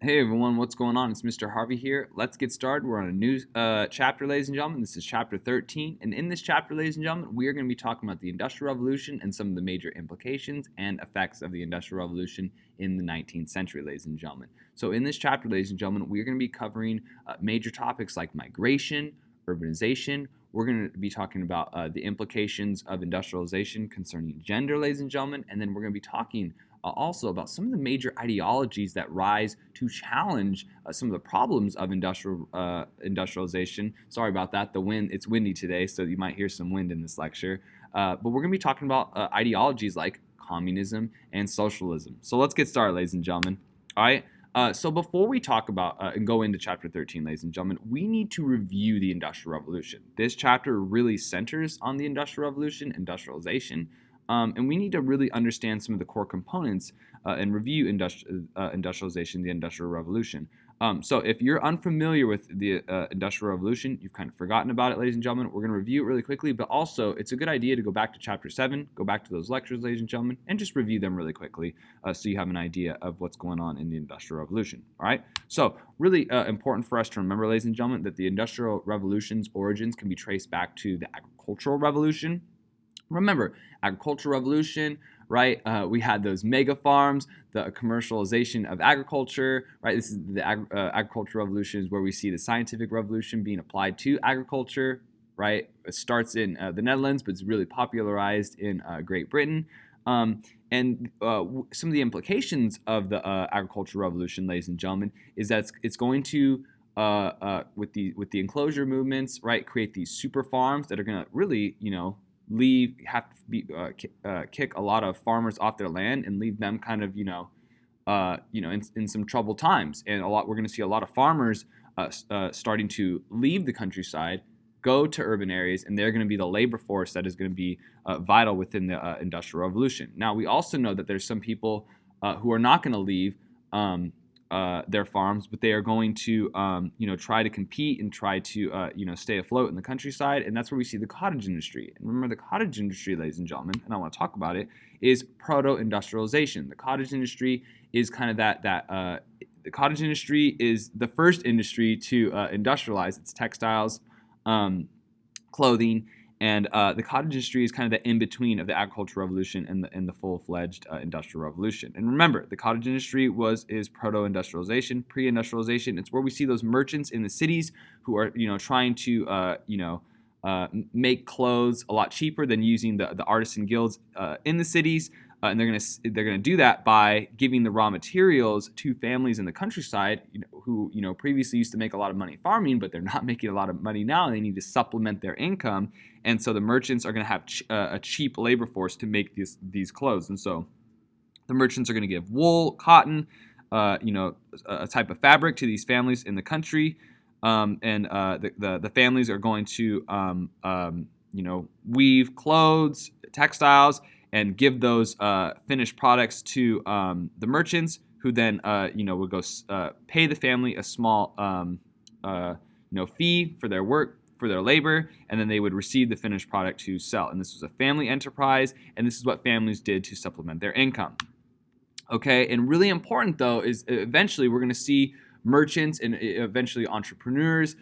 Hey everyone, what's going on? It's Mr. Harvey here. Let's get started. We're on a new chapter, ladies and gentlemen. This is chapter 13. And in this chapter, ladies and gentlemen, we are going to be talking about the Industrial Revolution and some of the major implications and effects of the Industrial Revolution in the 19th century, ladies and gentlemen. So in this chapter, ladies and gentlemen, we're going to be covering major topics like migration, urbanization. We're going to be talking about the implications of industrialization concerning gender, ladies and gentlemen. And then we're going to be talking also about some of the major ideologies that rise to challenge some of the problems of industrialization. Sorry about that. The wind, it's windy today, so you might hear some wind in this lecture. But we're going to be talking about ideologies like communism and socialism. So let's get started, ladies and gentlemen. All right. So before we talk about and go into chapter 13, ladies and gentlemen, we need to review the Industrial Revolution. This chapter really centers on the Industrial Revolution, industrialization, and we need to really understand some of the core components and review industrialization, the Industrial Revolution. So if you're unfamiliar with the Industrial Revolution, you've kind of forgotten about it, ladies and gentlemen, we're going to review it really quickly, but also it's a good idea to go back to chapter 7, go back to those lectures, ladies and gentlemen, and just review them really quickly so you have an idea of what's going on in the Industrial Revolution. All right? So really important for us to remember, ladies and gentlemen, that the Industrial Revolution's origins can be traced back to the Agricultural Revolution. Remember, agricultural revolution, right? We had those mega farms, the commercialization of agriculture, right? This is the agricultural revolution is where we see the scientific revolution being applied to agriculture, right? It starts in the Netherlands, but it's really popularized in Great Britain. And some of the implications of the agricultural revolution, ladies and gentlemen, is that it's going to with the enclosure movements, right, create these super farms that are going to really, kick a lot of farmers off their land and leave them kind of, in some troubled times. And we're going to see a lot of farmers starting to leave the countryside, go to urban areas, and they're going to be the labor force that is going to be vital within the Industrial Revolution. Now, we also know that there's some people who are not going to leave their farms, but they are going to, try to compete and try to, stay afloat in the countryside, and that's where we see the cottage industry. And remember, the cottage industry, ladies and gentlemen, and I want to talk about it, is proto-industrialization. The cottage industry is kind of the cottage industry is the first industry to industrialize. It's textiles, clothing, and the cottage industry is kind of the in-between of the agricultural revolution and the full-fledged industrial revolution. And remember, the cottage industry is proto-industrialization, pre-industrialization. It's where we see those merchants in the cities who are trying to make clothes a lot cheaper than using the artisan guilds in the cities. And they're gonna do that by giving the raw materials to families in the countryside, who previously used to make a lot of money farming, but they're not making a lot of money now. And they need to supplement their income, and so the merchants are gonna have a cheap labor force to make these clothes. And so the merchants are gonna give wool, cotton, a type of fabric to these families in the country, and the families are going to weave clothes, textiles, and give those finished products to the merchants, who then would go pay the family a small fee for their work, for their labor, and then they would receive the finished product to sell. And this was a family enterprise, and this is what families did to supplement their income. Okay, and really important though is eventually we're going to see merchants and eventually entrepreneurs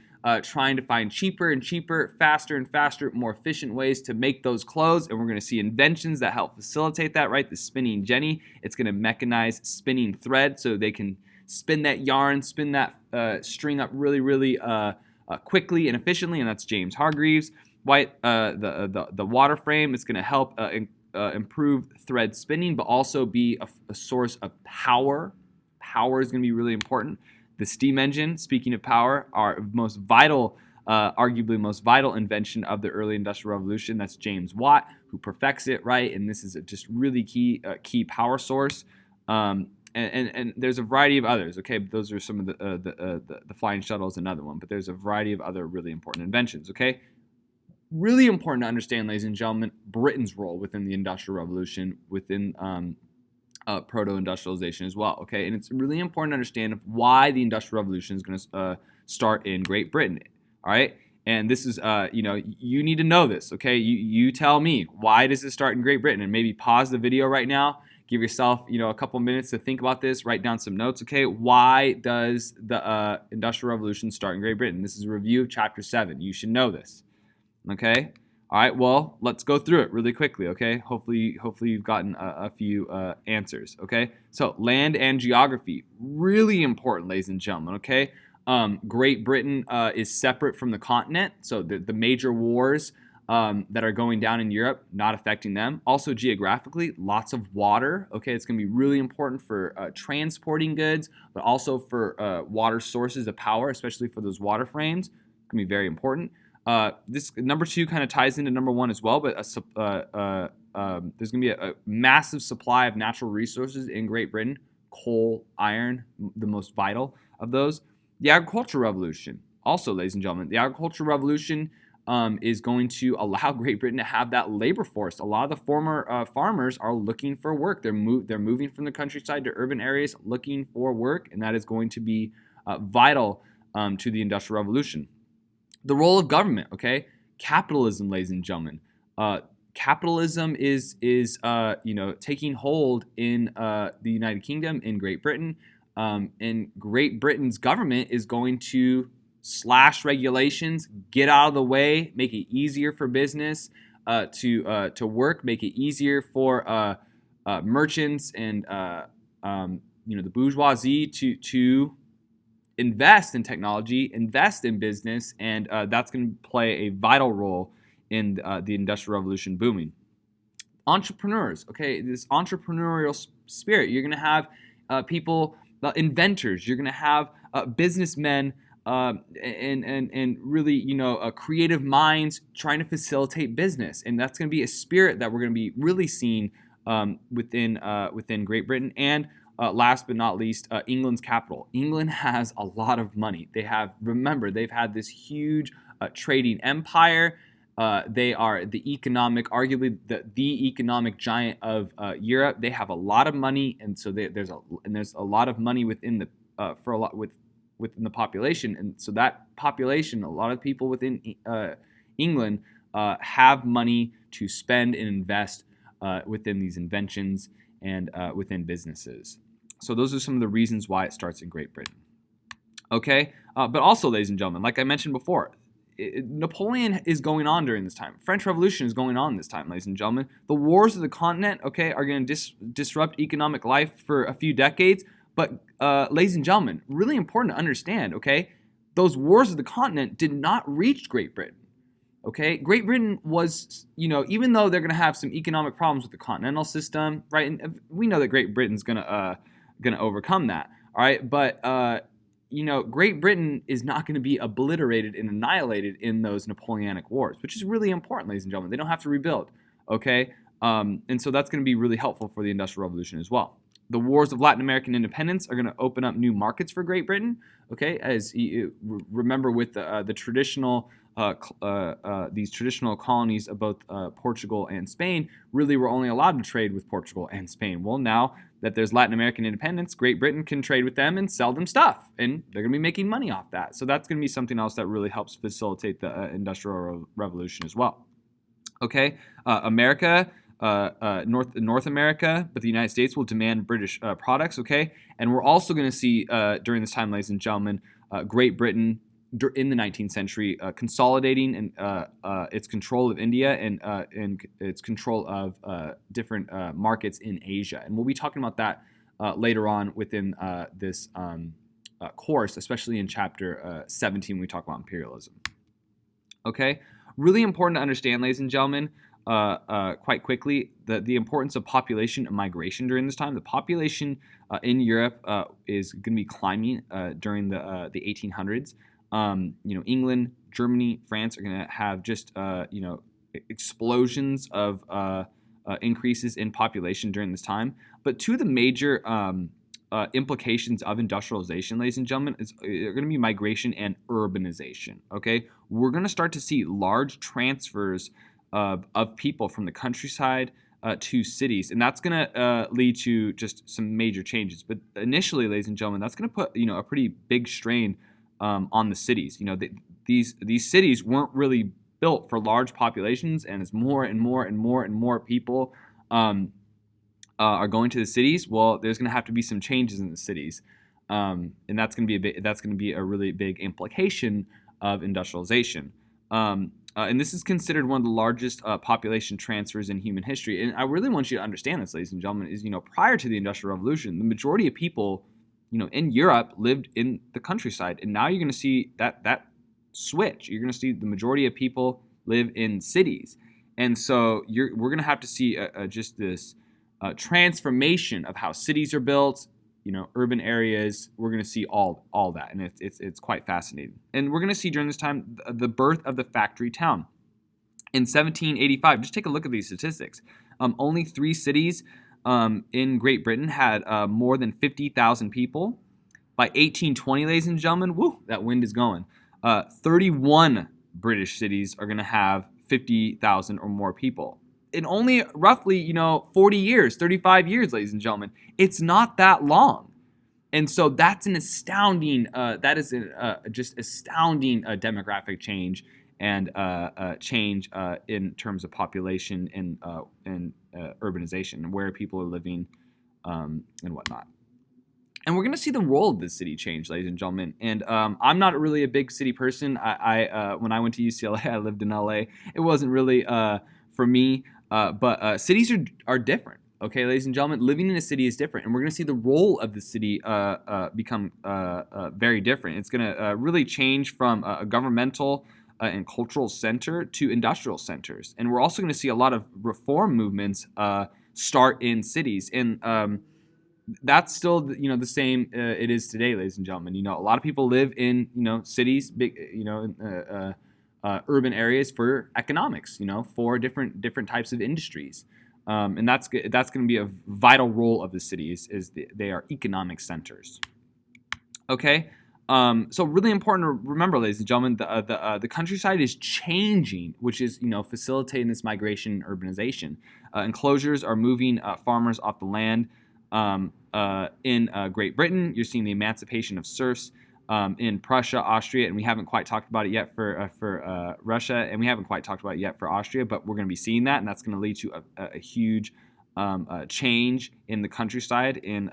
trying to find cheaper and cheaper, faster and faster, more efficient ways to make those clothes. And we're going to see inventions that help facilitate that, right? The spinning jenny, it's going to mechanize spinning thread so they can spin that yarn, spin that string up really, really quickly and efficiently. And that's James Hargreaves. The water frame is going to help improve thread spinning, but also be a source of power. Power is going to be really important. The steam engine, speaking of power, our most vital, arguably most vital invention of the early Industrial Revolution. That's James Watt, who perfects it, right? And this is a just really key power source. And there's a variety of others. Okay, those are some of the flying shuttles, another one. But there's a variety of other really important inventions. Okay, really important to understand, ladies and gentlemen, Britain's role within the Industrial Revolution, within proto-industrialization as well, okay? And it's really important to understand why the Industrial Revolution is going to start in Great Britain, all right? And this is, you need to know this, okay? You tell me, why does it start in Great Britain? And maybe pause the video right now, give yourself, a couple minutes to think about this, write down some notes, okay? Why does the Industrial Revolution start in Great Britain? This is a review of Chapter 7. You should know this, okay? All right, well, let's go through it really quickly, okay? Hopefully you've gotten a few answers, okay? So land and geography, really important, ladies and gentlemen, okay? Great Britain is separate from the continent, so the major wars that are going down in Europe, not affecting them. Also geographically, lots of water, okay? It's gonna be really important for transporting goods, but also for water sources of power, especially for those water frames. It's gonna be very important. This number 2 kind of ties into number 1 as well, but there's going to be a massive supply of natural resources in Great Britain. Coal, iron, the most vital of those. The agricultural revolution, also, ladies and gentlemen, the agricultural revolution is going to allow Great Britain to have that labor force. A lot of the former farmers are looking for work. They're moving from the countryside to urban areas looking for work, and that is going to be vital to the Industrial Revolution. The role of government, okay? Capitalism, ladies and gentlemen. Capitalism is taking hold in the United Kingdom, in Great Britain, and Great Britain's government is going to slash regulations, get out of the way, make it easier for business to work, make it easier for merchants and the bourgeoisie to invest in technology, invest in business, and that's going to play a vital role in the Industrial Revolution booming. Entrepreneurs, okay, this entrepreneurial spirit. You're going to have people, inventors. You're going to have businessmen and really, creative minds trying to facilitate business, and that's going to be a spirit that we're going to be really seeing within Great Britain. And last but not least, England's capital. England has a lot of money. They've had this huge trading empire. They are arguably the economic giant of Europe. They have a lot of money, and so there's a lot of money within the population, and so that population, a lot of people within England have money to spend and invest within these inventions and within businesses. So those are some of the reasons why it starts in Great Britain. Okay, but also, ladies and gentlemen, like I mentioned before, Napoleon is going on during this time. French Revolution is going on this time, ladies and gentlemen. The wars of the continent, okay, are going to disrupt economic life for a few decades. But ladies and gentlemen, really important to understand, okay, those wars of the continent did not reach Great Britain. Okay, Great Britain was, even though they're going to have some economic problems with the continental system, right? And we know that Great Britain's going to overcome that, all right? But Great Britain is not going to be obliterated and annihilated in those Napoleonic wars, which is really important, ladies and gentlemen. They don't have to rebuild, okay? And so that's going to be really helpful for the Industrial Revolution as well. The wars of Latin American independence are going to open up new markets for Great Britain, okay? As you remember, with the traditional these traditional colonies of both Portugal and Spain really were only allowed to trade with Portugal and Spain. Well, now that there's Latin American independence, Great Britain can trade with them and sell them stuff, and they're going to be making money off that. So that's going to be something else that really helps facilitate the Industrial Revolution as well. Okay, America, North America, but the United States will demand British products. Okay, and we're also going to see during this time, ladies and gentlemen, Great Britain in the 19th century consolidating and its control of India and its control of different markets in Asia, and we'll be talking about that later on within this course, especially in chapter 17 when we talk about imperialism. Okay, really important to understand, ladies and gentlemen, quite quickly, the importance of population and migration during this time. The population in Europe is going to be climbing during the 1800s. England, Germany, France are going to have just explosions of increases in population during this time. But two of the major implications of industrialization, ladies and gentlemen, are going to be migration and urbanization. Okay, we're going to start to see large transfers of people from the countryside to cities, and that's going to lead to just some major changes. But initially, ladies and gentlemen, that's going to put a pretty big strain on the cities. These cities weren't really built for large populations, and as more and more and more and more people are going to the cities, well, there's going to have to be some changes in the cities, and that's going to be a really big implication of industrialization. And this is considered one of the largest population transfers in human history. And I really want you to understand this, ladies and gentlemen, is prior to the Industrial Revolution, the majority of people, in Europe lived in the countryside, and now you're going to see that switch. You're going to see the majority of people live in cities, and so we're going to have to see just this transformation of how cities are built, urban areas. We're going to see all that, and it's quite fascinating. And we're going to see during this time the birth of the factory town. In 1785, just take a look at these statistics. Only 3 cities in Great Britain had more than 50,000 people. By 1820, ladies and gentlemen, woo, that wind is going. 31 British cities are going to have 50,000 or more people. In only roughly, 40 years, 35 years, ladies and gentlemen. It's not that long. And so that's an astounding, just astounding demographic change and change in terms of population and urbanization and where people are living and whatnot. And we're going to see the role of the city change, ladies and gentlemen. And I'm not really a big city person. I when I went to UCLA, I lived in LA. It wasn't really for me. But cities are different, okay, ladies and gentlemen? Living in a city is different, and we're going to see the role of the city become very different. It's going to really change from a governmental and cultural center to industrial centers. And we're also going to see a lot of reform movements start in cities. And that's still, the same it is today, ladies and gentlemen. A lot of people live in, cities, big, urban areas for economics, for different types of industries, and that's going to be a vital role of the cities. They are economic centers. Okay, so really important to remember, ladies and gentlemen, the countryside is changing, which is facilitating this migration and urbanization. Enclosures are moving farmers off the land. In Great Britain, you're seeing the emancipation of serfs. In Prussia, Austria, and we haven't quite talked about it yet for Russia, and we haven't quite talked about it yet for Austria, but we're going to be seeing that, and that's going to lead to a huge change in the countryside in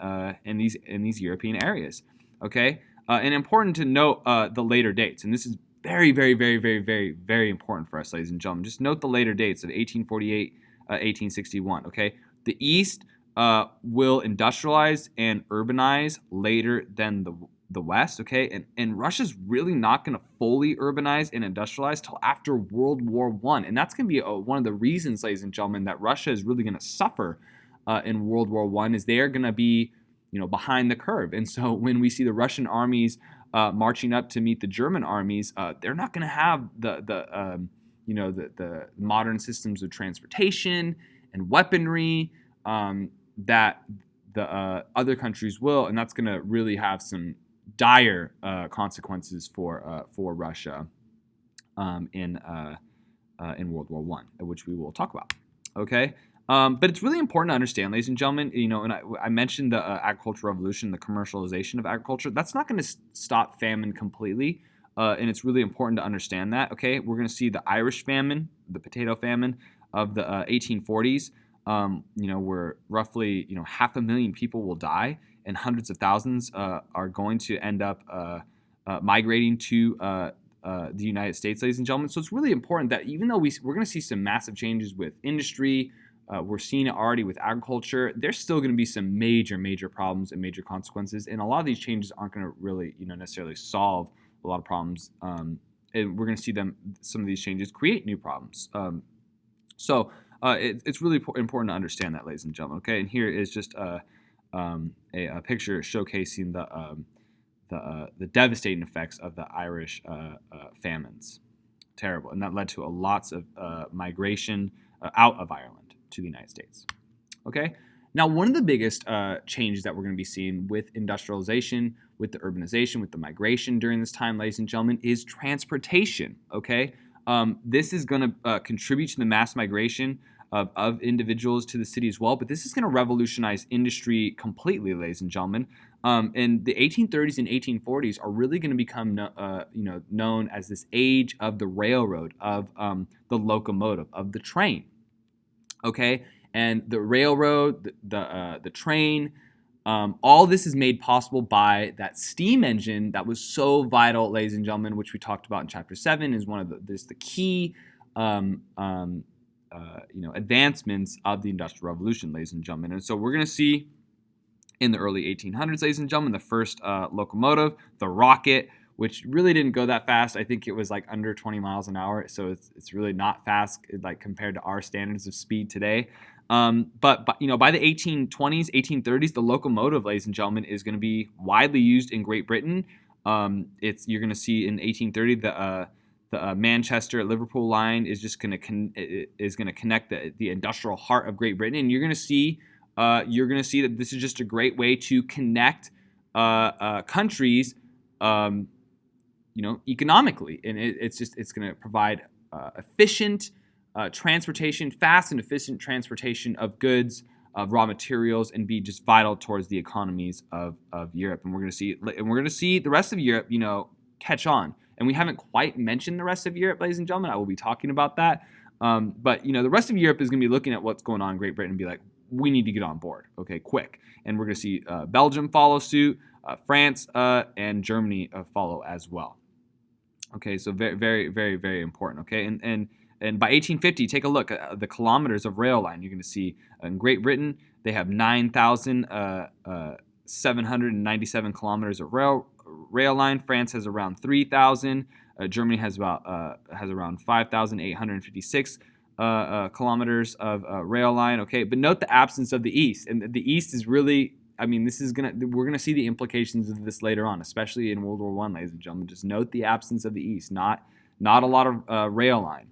these European areas. Okay, and important to note the later dates, and this is very, very, very, very, very, very important for us, ladies and gentlemen. Just note the later dates of 1848, 1861. Okay, the East will industrialize and urbanize later than the West, okay? And Russia's really not going to fully urbanize and industrialize till after World War I. And that's going to be one of the reasons, ladies and gentlemen, that Russia is really going to suffer in World War I, is they are going to be, behind the curve. And so when we see the Russian armies marching up to meet the German armies, they're not going to have the modern systems of transportation and weaponry that the other countries will, and that's going to really have some dire consequences for Russia in World War I, which we will talk about. Okay, but it's really important to understand, ladies and gentlemen. And I mentioned the agricultural revolution, the commercialization of agriculture. That's not going to stop famine completely, and it's really important to understand that. Okay, we're going to see the Irish famine, the potato famine of the 1840s. Where roughly 500,000 people will die, and hundreds of thousands are going to end up migrating to the United States, ladies and gentlemen. So it's really important that even though we're going to see some massive changes with industry, we're seeing it already with agriculture, there's still going to be some major problems and major consequences. And a lot of these changes aren't going to really necessarily solve a lot of problems. And we're going to see some of these changes create new problems. It's really important to understand that, ladies and gentlemen. Okay, and here is just a picture showcasing the devastating effects of the Irish famines. Terrible, and that led to lots of migration out of Ireland to the United States. Okay, now one of the biggest changes that we're going to be seeing with industrialization, with the urbanization, with the migration during this time, ladies and gentlemen, is transportation. Okay. This is going to contribute to the mass migration of individuals to the city as well, but this is going to revolutionize industry completely, ladies and gentlemen. And the 1830s and 1840s are really going to become, known as this age of the railroad, of the locomotive, of the train. Okay, and the railroad, the train. All this is made possible by that steam engine that was so vital, ladies and gentlemen, which we talked about in Chapter 7, is one of the key advancements of the Industrial Revolution, ladies and gentlemen. And so we're going to see in the early 1800s, ladies and gentlemen, the first locomotive, the rocket, which really didn't go that fast. I think it was like under 20 miles an hour, so it's really not fast like compared to our standards of speed today. But by the 1820s, 1830s, the locomotive, ladies and gentlemen, is going to be widely used in Great Britain. You're going to see in 1830 the Manchester Liverpool line is just going to connect the industrial heart of Great Britain, and you're going to see that this is just a great way to connect countries, economically, and it's going to provide efficient transportation, fast and efficient transportation of goods, of raw materials, and be just vital towards the economies of Europe. And we're going to see the rest of Europe, catch on. And we haven't quite mentioned the rest of Europe, ladies and gentlemen. I will be talking about that. But the rest of Europe is going to be looking at what's going on in Great Britain and be like, we need to get on board, okay, quick. And we're going to see Belgium follow suit, France and Germany follow as well. Okay, so very, very, very, very important. Okay, and by 1850, take a look at the kilometers of rail line. You're going to see in Great Britain they have 9,797 kilometers of rail line. France has around 3,000. Germany has around 5,856 kilometers of rail line. Okay, but note the absence of the East, and the East is really. We're gonna see the implications of this later on, especially in World War I, ladies and gentlemen. Just note the absence of the East, not a lot of rail line.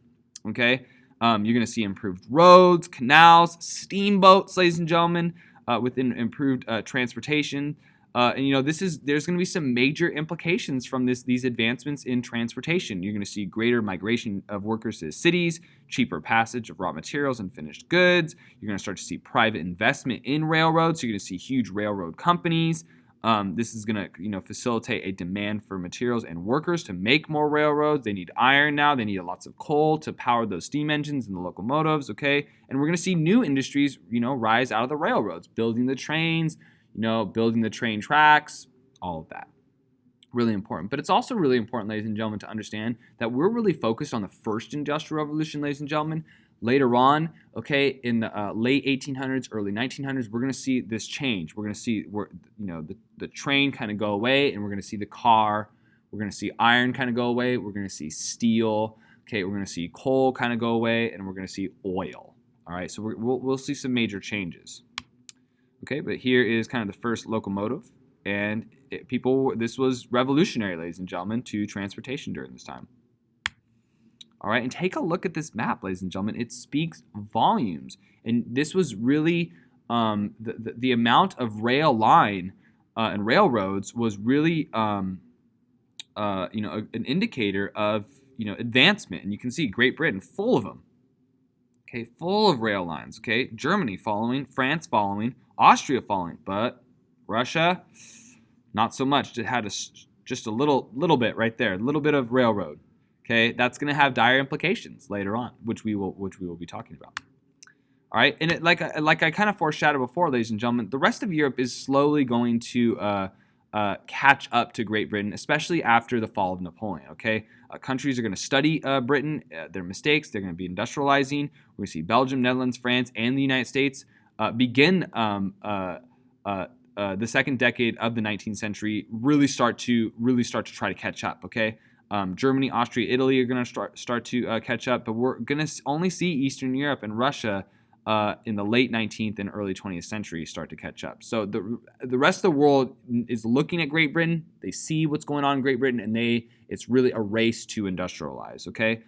Okay, you're gonna see improved roads, canals, steamboats, ladies and gentlemen, with improved transportation. And there's going to be some major implications from these advancements in transportation. You're going to see greater migration of workers to cities, cheaper passage of raw materials and finished goods. You're going to start to see private investment in railroads. So you're going to see huge railroad companies. This is going to facilitate a demand for materials and workers to make more railroads. They need iron now. They need lots of coal to power those steam engines and the locomotives. Okay, and we're going to see new industries rise out of the railroads, building the trains. Building the train tracks, all of that. Really important. But it's also really important, ladies and gentlemen, to understand that we're really focused on the first Industrial Revolution, ladies and gentlemen. Later on, okay, in the late 1800s, early 1900s, we're going to see this change. We're going to see the train kind of go away, and we're going to see the car. We're going to see iron kind of go away. We're going to see steel. Okay, we're going to see coal kind of go away, and we're going to see oil. All right, so we'll see some major changes. Okay, but here is kind of the first locomotive, and this was revolutionary, ladies and gentlemen, to transportation during this time. All right, and take a look at this map, ladies and gentlemen. It speaks volumes, and this was really the amount of rail line and railroads was really an indicator of advancement, and you can see Great Britain full of them. Okay, full of rail lines. Okay, Germany following, France following, Austria following, but Russia, not so much. It had just a little bit right there, a little bit of railroad. Okay, that's going to have dire implications later on, which we will be talking about. All right, and like I kind of foreshadowed before, ladies and gentlemen, the rest of Europe is slowly going to catch up to Great Britain, especially after the fall of Napoleon. Okay, countries are going to study Britain, their mistakes. They're going to be industrializing. We're going to see Belgium, Netherlands, France, and the United States begin the second decade of the 19th century. Really start to try to catch up. Okay, Germany, Austria, Italy are going to start to catch up, but we're going to only see Eastern Europe and Russia in the late 19th and early 20th century start to catch up. So the rest of the world is looking at Great Britain. They see what's going on in Great Britain, and it's really a race to industrialize. Okay,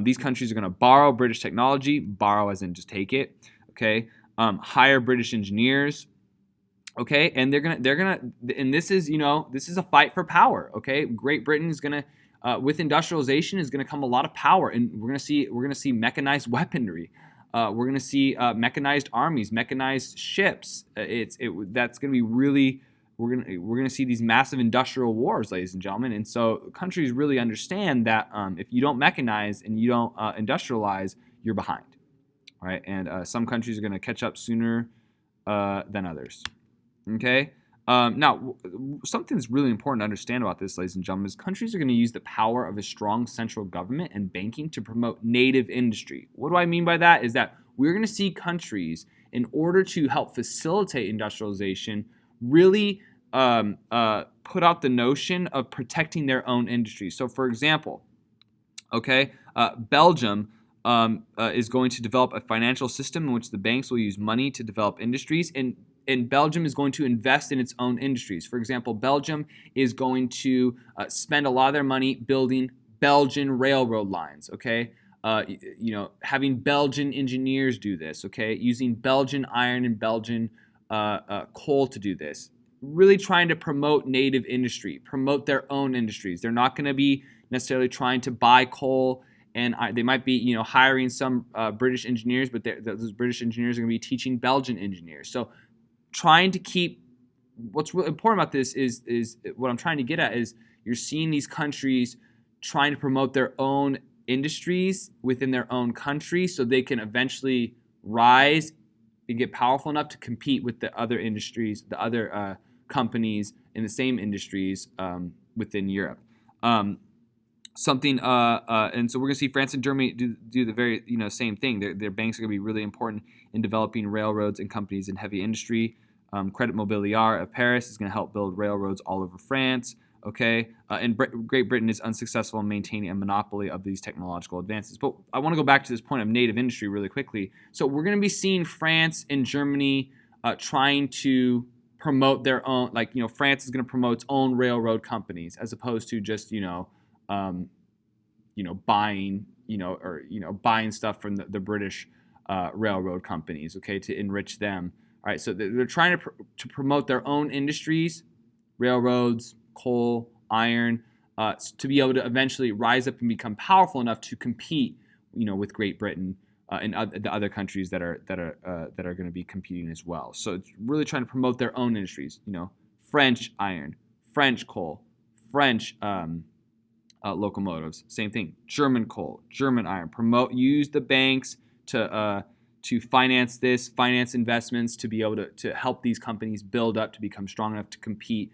these countries are going to borrow British technology, borrow as in just take it. Okay, hire British engineers. Okay, and they're gonna, and this is a fight for power. Okay, Great Britain is gonna. With industrialization is going to come a lot of power, and we're going to see mechanized weaponry. We're going to see mechanized armies, mechanized ships. That's going to be really. We're going to see these massive industrial wars, ladies and gentlemen. And so countries really understand that if you don't mechanize and you don't industrialize, you're behind. All right, and some countries are going to catch up sooner than others. Okay. Now, something that's really important to understand about this, ladies and gentlemen, is countries are going to use the power of a strong central government and banking to promote native industry. What do I mean by that? Is that we're going to see countries, in order to help facilitate industrialization, really put out the notion of protecting their own industry. So, for example, Belgium is going to develop a financial system in which the banks will use money to develop industries, and Belgium is going to invest in its own industries. For example, Belgium is going to spend a lot of their money building Belgian railroad lines, okay? Having Belgian engineers do this, okay? Using Belgian iron and Belgian coal to do this. Really trying to promote native industry, promote their own industries. They're not going to be necessarily trying to buy coal, and they might be, hiring some British engineers, but those British engineers are going to be teaching Belgian engineers. So trying to keep, what's really important about this is what I'm trying to get at is you're seeing these countries trying to promote their own industries within their own country so they can eventually rise and get powerful enough to compete with the other industries, the other companies in the same industries within Europe. And so we're going to see France and Germany do the very same thing. Their banks are going to be really important in developing railroads and companies in heavy industry. Credit Mobiliar of Paris is going to help build railroads all over France. Okay, and Great Britain is unsuccessful in maintaining a monopoly of these technological advances. But I want to go back to this point of native industry really quickly. So we're going to be seeing France and Germany trying to promote their own, France is going to promote its own railroad companies as opposed to just buying buying stuff from the British railroad companies, okay, to enrich them. All right, so they're trying to promote their own industries, railroads, coal, iron, to be able to eventually rise up and become powerful enough to compete, with Great Britain and the other countries that are going to be competing as well. So it's really trying to promote their own industries. French iron, French coal, French locomotives, same thing. German coal, German iron. Use the banks to finance investments to be able to help these companies build up to become strong enough to compete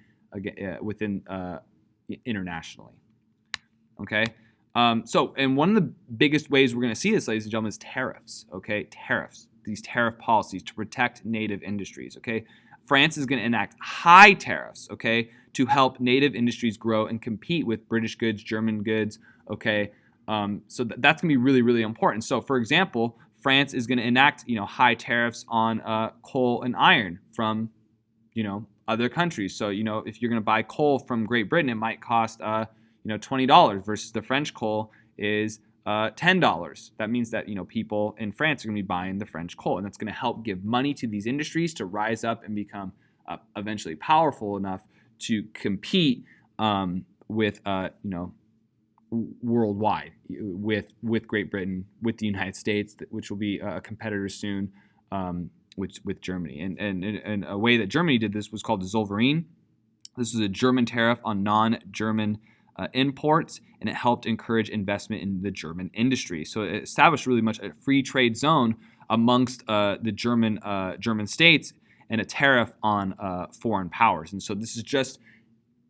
within internationally. Okay. And one of the biggest ways we're going to see this, ladies and gentlemen, is tariffs. Okay, tariffs. These tariff policies to protect native industries. Okay, France is going to enact high tariffs. Okay, to help native industries grow and compete with British goods, German goods. Okay, so that's going to be really, really important. So, for example, France is going to enact high tariffs on coal and iron from other countries. So if you're going to buy coal from Great Britain, it might cost $20 versus the French coal is $10. That means that people in France are going to be buying the French coal, and that's going to help give money to these industries to rise up and become eventually powerful enough to compete with worldwide with Great Britain, with the United States, which will be a competitor soon. With Germany. And a way that Germany did this was called the Zollverein. This was a German tariff on non-German imports, and it helped encourage investment in the German industry. So it established really much a free trade zone amongst the German states and a tariff on foreign powers. And so this is just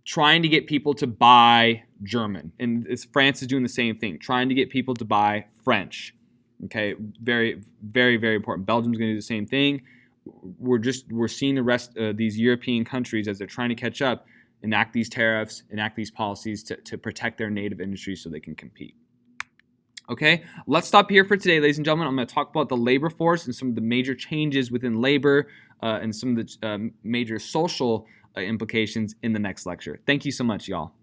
trying to get people to buy German. And France is doing the same thing, trying to get people to buy French. Okay, very, very, very important. Belgium's going to do the same thing. We're seeing the rest of these European countries, as they're trying to catch up, enact these tariffs, enact these policies to protect their native industries so they can compete. Okay, let's stop here for today, ladies and gentlemen. I'm going to talk about the labor force and some of the major changes within labor and some of the major social implications in the next lecture. Thank you so much, y'all.